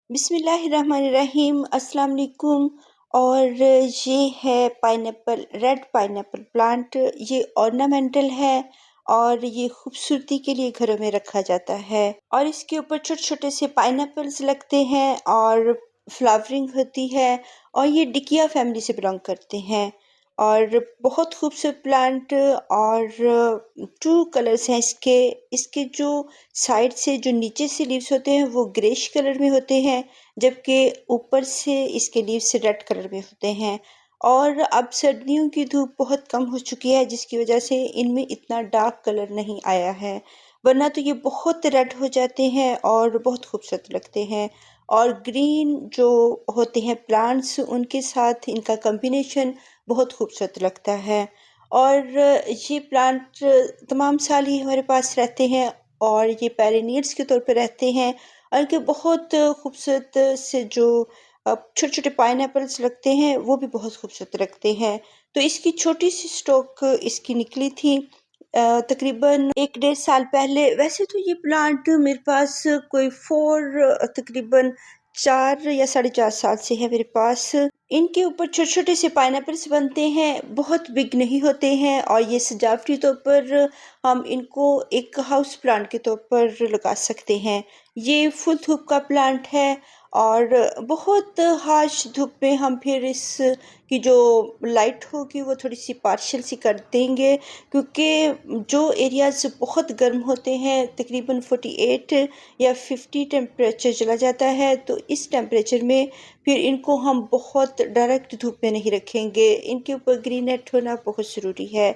बिस्मिल्लाहिर्रहमानिर्रहीम अस्सलाम वालेकुम। और ये है पाइनएप्पल, रेड पाइनएप्पल प्लांट। ये ऑर्नामेंटल है और ये खूबसूरती के लिए घरों में रखा जाता है और इसके ऊपर छोटे छोटे से पाइनएप्पल्स लगते हैं और फ्लावरिंग होती है। और ये डिकिया फैमिली से बिलोंग करते हैं और बहुत खूबसूरत प्लांट। और टू कलर्स हैं इसके। इसके जो साइड से जो नीचे से लीव्स होते हैं वो ग्रेश कलर में होते हैं, जबकि ऊपर से इसके लीव्स रेड कलर में होते हैं। और अब सर्दियों की धूप बहुत कम हो चुकी है, जिसकी वजह से इनमें इतना डार्क कलर नहीं आया है, वरना तो ये बहुत रेड हो जाते हैं और बहुत खूबसूरत लगते हैं। और ग्रीन जो होते हैं प्लांट्स, उनके साथ इनका कॉम्बिनेशन बहुत खूबसूरत लगता है। और ये प्लांट तमाम साल ही हमारे पास रहते हैं और ये पेरिनियल्स के तौर पे रहते हैं। और इनके बहुत खूबसूरत से जो छोटे छोटे पाइनएप्पल्स लगते हैं वो भी बहुत खूबसूरत लगते हैं। तो इसकी छोटी सी स्टॉक इसकी निकली थी तकरीबन 1 डेढ़ साल पहले। वैसे तो ये प्लांट मेरे पास कोई तकरीबन 4 या 4.5 साल से है मेरे पास। इनके ऊपर छोटे छोटे से पाइनएप्पल्स बनते हैं, बहुत बिग नहीं होते हैं और ये सजावटी तौर पर हम इनको एक हाउस प्लांट के तौर पर लगा सकते हैं। ये फुल धूप का प्लांट है और बहुत हार्श धूप में हम फिर इस की जो लाइट होगी वो थोड़ी सी पार्शियल सी कर देंगे, क्योंकि जो एरियाज बहुत गर्म होते हैं तकरीबन 48 या 50 टेम्परेचर चला जाता है, तो इस टेम्परेचर में फिर इनको हम बहुत डायरेक्ट धूप में नहीं रखेंगे। इनके ऊपर ग्रीन नेट होना बहुत ज़रूरी है।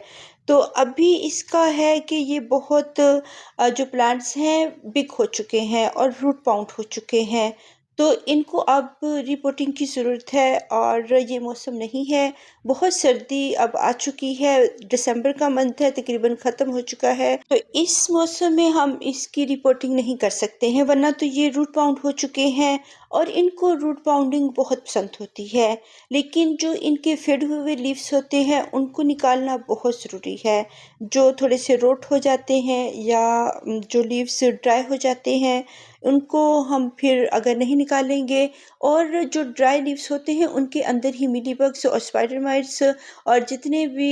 तो अभी इसका है कि ये बहुत जो प्लांट्स हैं बिग हो चुके हैं और रूट पाउंड हो चुके हैं, तो इनको अब रिपोर्टिंग की ज़रूरत है। और ये मौसम नहीं है, बहुत सर्दी अब आ चुकी है, दिसंबर का मंथ है, तकरीबन ख़त्म हो चुका है, तो इस मौसम में हम इसकी रिपोर्टिंग नहीं कर सकते हैं, वरना तो ये रूट पाउंड हो चुके हैं और इनको रूट पाउंडिंग बहुत पसंद होती है। लेकिन जो इनके फेड हुए लीव्स होते हैं उनको निकालना बहुत ज़रूरी है। जो थोड़े से रोट हो जाते हैं या जो लीव्स ड्राई हो जाते हैं, उनको हम फिर अगर नहीं निकालेंगे और जो ड्राई लीव्स होते हैं उनके अंदर ही मिली बग्स और स्पाइडर माइट्स और जितने भी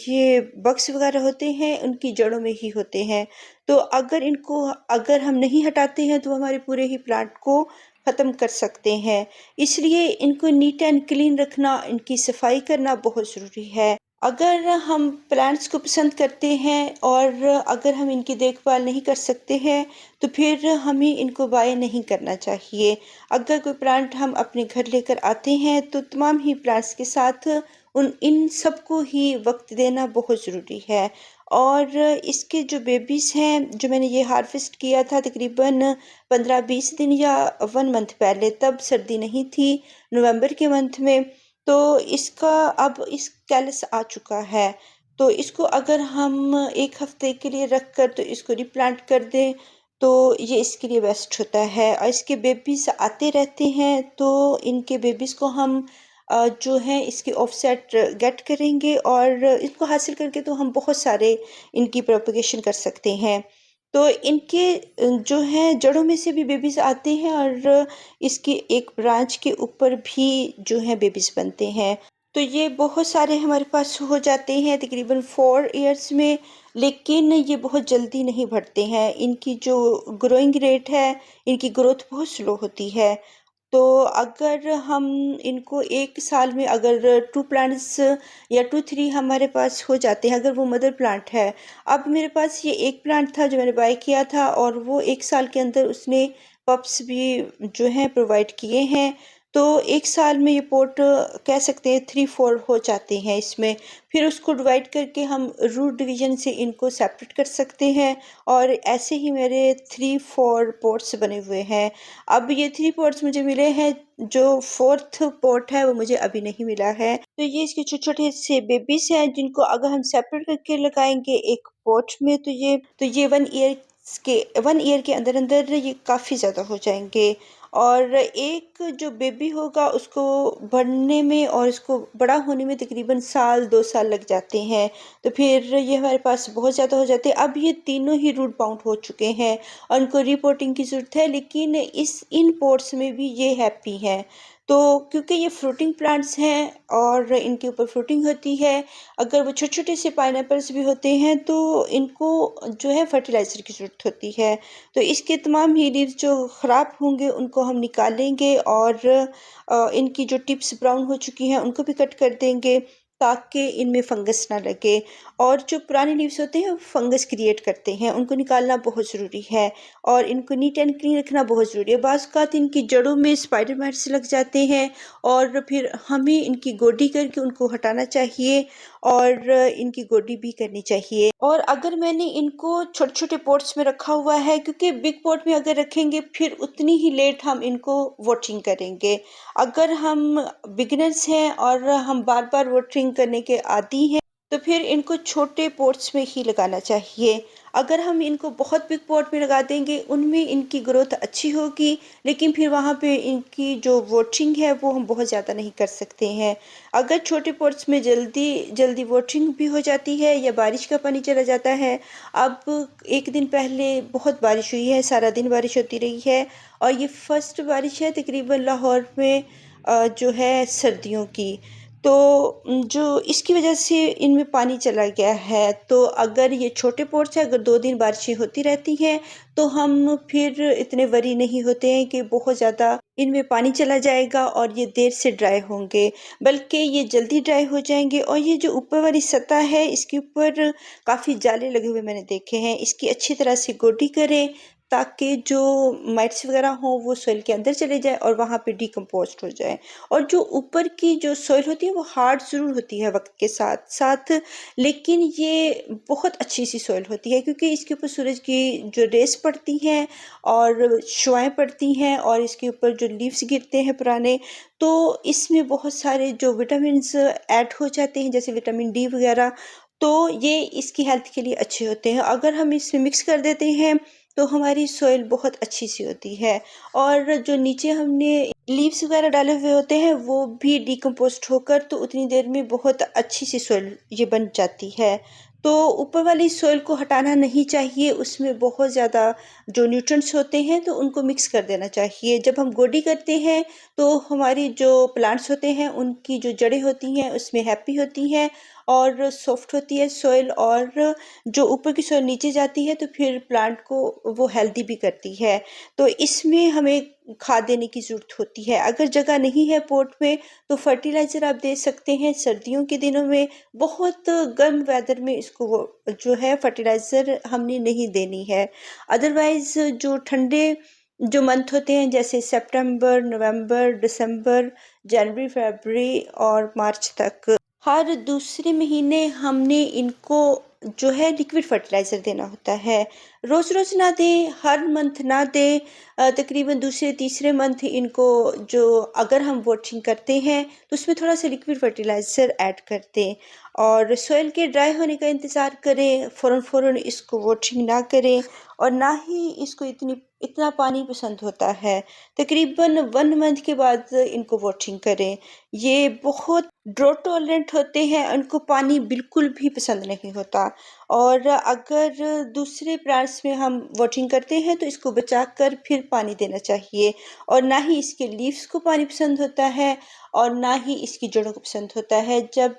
ये बग्स वगैरह होते हैं उनकी जड़ों में ही होते हैं। तो अगर हम नहीं हटाते हैं तो हमारे पूरे ही प्लांट को ख़त्म कर सकते हैं। इसलिए इनको नीट एंड क्लीन रखना, इनकी सफाई करना बहुत ज़रूरी है। अगर हम प्लांट्स को पसंद करते हैं और अगर हम इनकी देखभाल नहीं कर सकते हैं, तो फिर हमें इनको बाय नहीं करना चाहिए। अगर कोई प्लांट हम अपने घर लेकर आते हैं तो तमाम ही प्लांट्स के साथ उन इन सबको ही वक्त देना बहुत ज़रूरी है। और इसके जो बेबीज़ हैं, जो मैंने ये हार्वेस्ट किया था तकरीबन 15-20 दिन या 1 मंथ पहले, तब सर्दी नहीं थी, नवंबर के मंथ में। तो इसका अब इस कैलस आ चुका है, तो इसको अगर हम 1 हफ्ते के लिए रख कर तो इसको रिप्लांट कर दें तो ये इसके लिए बेस्ट होता है। और इसके बेबीज़ आते रहते हैं, तो इनके बेबीज़ को हम जो है इसके ऑफसेट गेट करेंगे और इसको हासिल करके तो हम बहुत सारे इनकी प्रोपगेशन कर सकते हैं। तो इनके जो है जड़ों में से भी बेबीज़ आते हैं और इसकी एक ब्रांच के ऊपर भी जो है बेबीज़ बनते हैं। तो ये बहुत सारे हमारे पास हो जाते हैं तकरीबन 4 इयर्स में, लेकिन ये बहुत जल्दी नहीं बढ़ते हैं। इनकी जो ग्रोइंग रेट है, इनकी ग्रोथ बहुत स्लो होती है। तो अगर हम इनको 1 साल में अगर 2 प्लांट्स या 2-3 हमारे पास हो जाते हैं, अगर वो मदर प्लांट है। अब मेरे पास ये एक प्लांट था जो मैंने बाय किया था और वो 1 साल के अंदर उसने पप्स भी जो हैं प्रोवाइड किए हैं। तो 1 साल में ये पोट कह सकते हैं 3-4 हो जाते हैं इसमें। फिर उसको डिवाइड करके हम रूट डिवीजन से इनको सेपरेट कर सकते हैं और ऐसे ही मेरे 3-4 पोट्स बने हुए हैं। अब ये 3 पॉट्स मुझे मिले हैं, जो 4th पॉट है वो मुझे अभी नहीं मिला है। तो ये इसके छोटे-छोटे से बेबीज़ हैं, जिनको अगर हम सेपरेट करके लगाएँगे एक पॉट में, तो ये 1 ईयर के अंदर-अंदर ये काफ़ी ज़्यादा हो जाएँगे। और एक जो बेबी होगा उसको बढ़ने में और उसको बड़ा होने में तकरीबन साल 2 साल लग जाते हैं। तो फिर ये हमारे पास बहुत ज़्यादा हो जाते हैं। अब ये तीनों ही रूट बाउंड हो चुके हैं और उनको रिपोर्टिंग की ज़रूरत है, लेकिन इन पोर्ट्स में भी ये हैप्पी हैं। तो क्योंकि ये फ्रूटिंग प्लांट्स हैं और इनके ऊपर फ्रूटिंग होती है, अगर वो छोटे-छोटे से पाइनएप्पल्स भी होते हैं तो इनको जो है फर्टिलाइज़र की ज़रूरत होती है। तो इसके तमाम ही लीव्स जो ख़राब होंगे उनको हम निकालेंगे और इनकी जो टिप्स ब्राउन हो चुकी हैं उनको भी कट कर देंगे ताकि इनमें फंगस ना लगे। और जो पुराने लीव्स होते हैं वो फंगस क्रिएट करते हैं, उनको निकालना बहुत ज़रूरी है और इनको नीट एंड क्लीन रखना बहुत ज़रूरी है। बाज़ औक़ात इनकी जड़ों में स्पाइडर माइट्स लग जाते हैं और फिर हमें इनकी गोडी करके उनको हटाना चाहिए और इनकी गोडी भी करनी चाहिए। और अगर मैंने इनको छोटे-छोटे पॉट्स में रखा हुआ है, क्योंकि बिग पॉट में अगर रखेंगे फिर उतनी ही लेट हम इनको वाटरिंग करेंगे। अगर हम बिगिनर्स हैं और हम बार-बार वाटरिंग करने के आदी हैं, तो फिर इनको छोटे पॉट्स में ही लगाना चाहिए। अगर हम इनको बहुत बिग पॉट में लगा देंगे, उनमें इनकी ग्रोथ अच्छी होगी, लेकिन फिर वहाँ पे इनकी जो वाटरिंग है वो हम बहुत ज़्यादा नहीं कर सकते हैं। अगर छोटे पॉट्स में जल्दी वाटरिंग भी हो जाती है या बारिश का पानी चला जाता है। अब एक दिन पहले बहुत बारिश हुई है, सारा दिन बारिश होती रही है और ये फर्स्ट बारिश है तकरीबन लाहौर में जो है सर्दियों की। तो जो इसकी वजह से इनमें पानी चला गया है। तो अगर ये छोटे पॉट्स हैं, अगर 2 दिन बारिशें होती रहती हैं, तो हम फिर इतने वरी नहीं होते हैं कि बहुत ज़्यादा इनमें पानी चला जाएगा और ये देर से ड्राई होंगे, बल्कि ये जल्दी ड्राई हो जाएँगे। और ये जो ऊपर वाली सतह है, इसके ऊपर काफ़ी जाले लगे हुए मैंने देखे हैं। इसकी अच्छी तरह से गोडी करें ताकि जो माइट्स वगैरह हों वो सॉइल के अंदर चले जाएँ और वहाँ पे डिकम्पोस्ट हो जाएँ। और जो ऊपर की जो सॉइल होती है वो हार्ड ज़रूर होती है वक़्त के साथ-साथ, लेकिन ये बहुत अच्छी-सी सॉइल होती है क्योंकि इसके ऊपर सूरज की जो रेज़ पड़ती हैं और शुआएँ पड़ती हैं और इसके ऊपर जो लीव्स गिरते हैं पुराने, तो इसमें बहुत सारे जो विटामिन्स ऐड हो जाते हैं, जैसे विटामिन डी वगैरह, तो ये इसकी हेल्थ के लिए अच्छे होते हैं। अगर हम इसमें मिक्स कर देते हैं तो हमारी सॉइल बहुत अच्छी-सी होती है और जो नीचे हमने लीव्स वगैरह डाले हुए होते हैं वो भी डिकम्पोस्ट होकर तो उतनी देर में बहुत अच्छी-सी सॉइल ये बन जाती है। तो ऊपर वाली सॉइल को हटाना नहीं चाहिए, उसमें बहुत ज़्यादा जो न्यूट्रिएंट्स होते हैं तो उनको मिक्स कर देना चाहिए। जब हम गोडी करते हैं तो हमारी जो प्लांट्स होते हैं उनकी जो जड़ें होती हैं उसमें हैप्पी होती हैं और सॉफ्ट होती है सॉइल, और जो ऊपर की सॉइल नीचे जाती है तो फिर प्लांट को वो हेल्दी भी करती है। तो इसमें हमें खाद देने की ज़रूरत होती है। अगर जगह नहीं है पॉट में तो फर्टिलाइज़र आप दे सकते हैं सर्दियों के दिनों में। बहुत गर्म वेदर में इसको वो जो है फर्टिलाइज़र हमने नहीं देनी है। अदरवाइज़ जो ठंडे जो मंथ होते हैं जैसे सितंबर, नवंबर, दिसंबर, जनवरी, फरवरी और मार्च तक, हर दूसरे महीने हमने इनको जो है लिक्विड फर्टिलाइज़र देना होता है। रोज़-रोज़ ना दें, हर मंथ ना दें, तकरीबन दूसरे तीसरे मंथ इनको जो अगर हम वाटरिंग करते हैं तो उसमें थोड़ा-सा लिक्विड फर्टिलाइज़र ऐड कर दें और सॉइल के ड्राई होने का इंतज़ार करें, फ़ौरन-फ़ौरन इसको वाटरिंग ना करें और ना ही इसको इतना पानी पसंद होता है। तकरीबन 1 मंथ के बाद इनको वाटरिंग करें। ये बहुत ड्रॉट टॉलरेंट होते हैं, उनको पानी बिल्कुल भी पसंद नहीं होता। और अगर दूसरे प्लांट्स में हम वाटरिंग करते हैं तो इसको बचाकर फिर पानी देना चाहिए और ना ही इसके लीव्स को पानी पसंद होता है और ना ही इसकी जड़ों को पसंद होता है। जब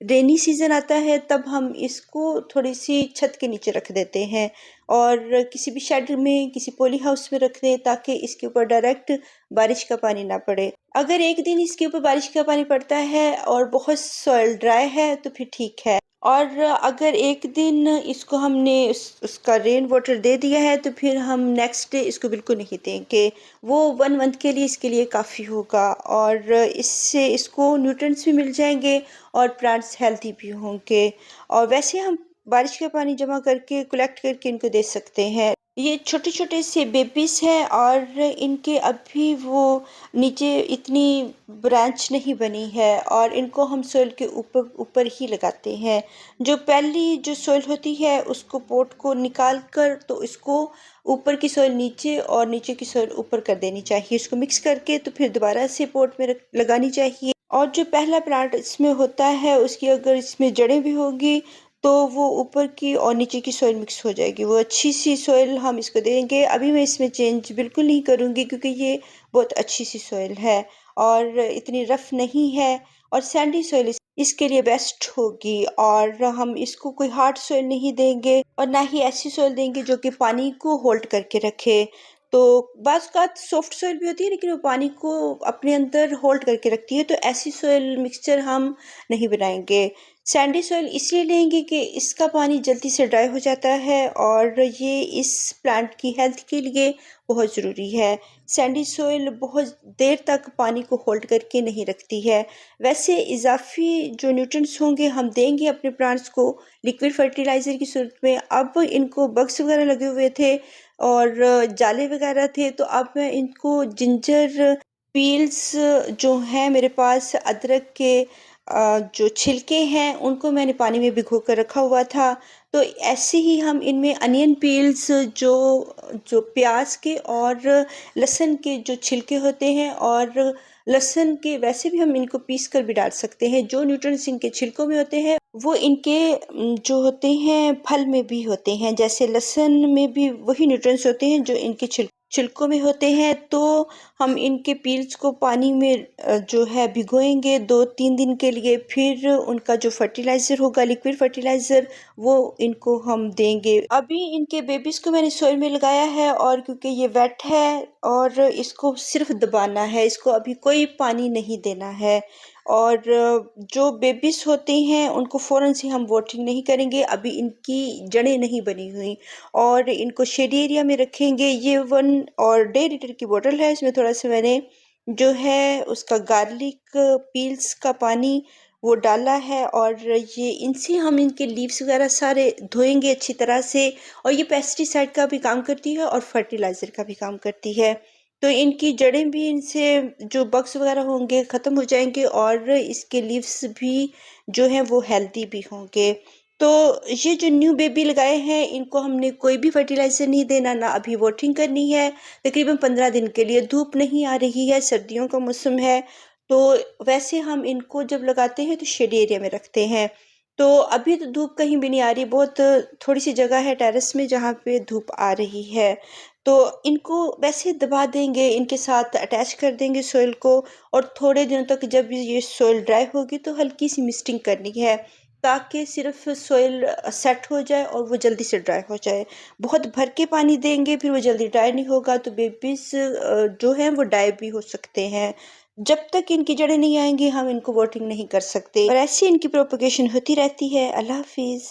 रेनी सीज़न आता है तब हम इसको थोड़ी-सी छत के नीचे रख देते हैं और किसी भी शेड में, किसी पॉली हाउस में रख दें ताकि इसके ऊपर डायरेक्ट बारिश का पानी ना पड़े। अगर एक दिन इसके ऊपर बारिश का पानी पड़ता है और बहुत सॉइल ड्राई है तो फिर ठीक है, और अगर एक दिन इसको हमने उसका रेन वाटर दे दिया है तो फिर हम नेक्स्ट डे इसको बिल्कुल नहीं देंगे। वो 1 मंथ के लिए इसके लिए काफ़ी होगा और इससे इसको न्यूट्रिएंट्स भी मिल जाएँगे और प्लांट्स हेल्दी भी होंगे। और वैसे हम बारिश का पानी जमा करके कलेक्ट करके इनको दे सकते हैं। ये छोटे-छोटे से बेबीज़ हैं और इनके अभी वो नीचे इतनी ब्रांच नहीं बनी है और इनको हम सॉइल के ऊपर ऊपर ही लगाते हैं। जो पहली जो सॉइल होती है उसको पॉट को निकाल कर तो इसको ऊपर की सॉइल नीचे और नीचे की सॉइल ऊपर कर देनी चाहिए। इसको मिक्स करके तो फिर दोबारा से पॉट में लगानी चाहिए। और जो पहला प्लांट इसमें होता है उसकी अगर इसमें जड़ें भी होंगी तो वो ऊपर की और नीचे की सॉइल मिक्स हो जाएगी। वो अच्छी सी सॉइल हम इसको देंगे। अभी मैं इसमें चेंज बिल्कुल नहीं करूँगी क्योंकि ये बहुत अच्छी सी सॉइल है और इतनी रफ़ नहीं है और सैंडी सॉइल इसके लिए बेस्ट होगी। और हम इसको कोई हार्ड सॉइल नहीं देंगे और ना ही ऐसी सॉइल देंगे जो कि पानी को होल्ड करके रखे। तो बाज़-औक़ात सॉफ्ट सॉइल भी होती है लेकिन वो पानी को अपने अंदर होल्ड करके रखती है, तो ऐसी सॉइल मिक्सचर हम नहीं बनाएँगे। सैंडी सॉइल इसलिए लेंगे कि इसका पानी जल्दी से ड्राई हो जाता है और ये इस प्लांट की हेल्थ के लिए बहुत ज़रूरी है। सैंडी सॉइल बहुत देर तक पानी को होल्ड करके नहीं रखती है। वैसे इज़ाफ़ी जो न्यूट्रिएंट्स होंगे हम देंगे अपने प्लांट्स को लिक्विड फर्टिलाइज़र की सूरत में। अब इनको बग्स वग़ैरह लगे हुए थे और जाले वग़ैरह थे, तो अब मैं इनको जिंजर पील्स जो हैं मेरे पास अदरक के जो छिलके हैं उनको मैंने पानी में भिगो कर रखा हुआ था। तो ऐसे ही हम इनमें अनियन पील्स जो जो प्याज़ के और लहसुन के जो छिलके होते हैं और लहसुन के वैसे भी हम इनको पीस कर भी डाल सकते हैं। जो न्यूट्रिएंट्स इनके छिलकों में होते हैं वो इनके जो होते हैं फल में भी होते हैं। जैसे लहसुन में भी वही न्यूट्रिएंट्स होते हैं जो इनके छिलकों में होते हैं। तो हम इनके पील्स को पानी में जो है भिगोएँगे 2-3 दिन के लिए, फिर उनका जो फर्टिलाइज़र होगा लिक्विड फर्टिलाइज़र वो इनको हम देंगे। अभी इनके बेबीज़ को मैंने सॉइल में लगाया है और क्योंकि ये वेट है और इसको सिर्फ़ दबाना है, इसको अभी कोई पानी नहीं देना है। और जो बेबीज़ होते हैं उनको फ़ौरन से हम वाटरिंग नहीं करेंगे, अभी इनकी जड़ें नहीं बनी हुई और इनको शेडी एरिया में रखेंगे। ये 1 और 1.5 लीटर की बॉटल है, इसमें थोड़ा-सा मैंने जो है उसका गार्लिक पील्स का पानी वो डाला है और ये इनसे हम इनके लीव्स वगैरह सारे धोएँगे अच्छी तरह से। और ये पेस्टिसाइड का भी काम करती है और फर्टिलाइज़र का भी काम करती है। तो इनकी जड़ें भी इनसे जो बग्स वगैरह होंगे ख़त्म हो जाएँगे और इसके लीव्स भी जो हैं वो हेल्दी भी होंगे। तो ये जो न्यू बेबी लगाए हैं इनको हमने कोई भी फर्टिलाइज़र नहीं देना, ना अभी वाटरिंग करनी है। तकरीबन 15 दिन के लिए धूप नहीं आ रही है, सर्दियों का मौसम है, तो वैसे हम इनको जब लगाते हैं तो शेडी एरिया में रखते हैं। तो अभी तो धूप कहीं भी नहीं आ रही, बहुत थोड़ी-सी जगह है टेरेस में जहाँ पे धूप आ रही है। तो इनको वैसे दबा देंगे, इनके साथ अटैच कर देंगे सॉइल को और थोड़े दिनों तक जब ये सॉइल ड्राई होगी तो हल्की-सी मिस्टिंग करनी है, ताकि सिर्फ़ सॉइल सेट हो जाए और वो जल्दी से ड्राई हो जाए। बहुत भर के पानी देंगे फिर वो जल्दी ड्राई नहीं होगा तो बेबीज़ जो हैं वो डाई भी हो सकते हैं। जब तक इनकी जड़ें नहीं आएँगी हम इनको वाटरिंग नहीं कर सकते और ऐसे इनकी प्रोपगेशन होती रहती है। अल्लाह हाफ़िज़।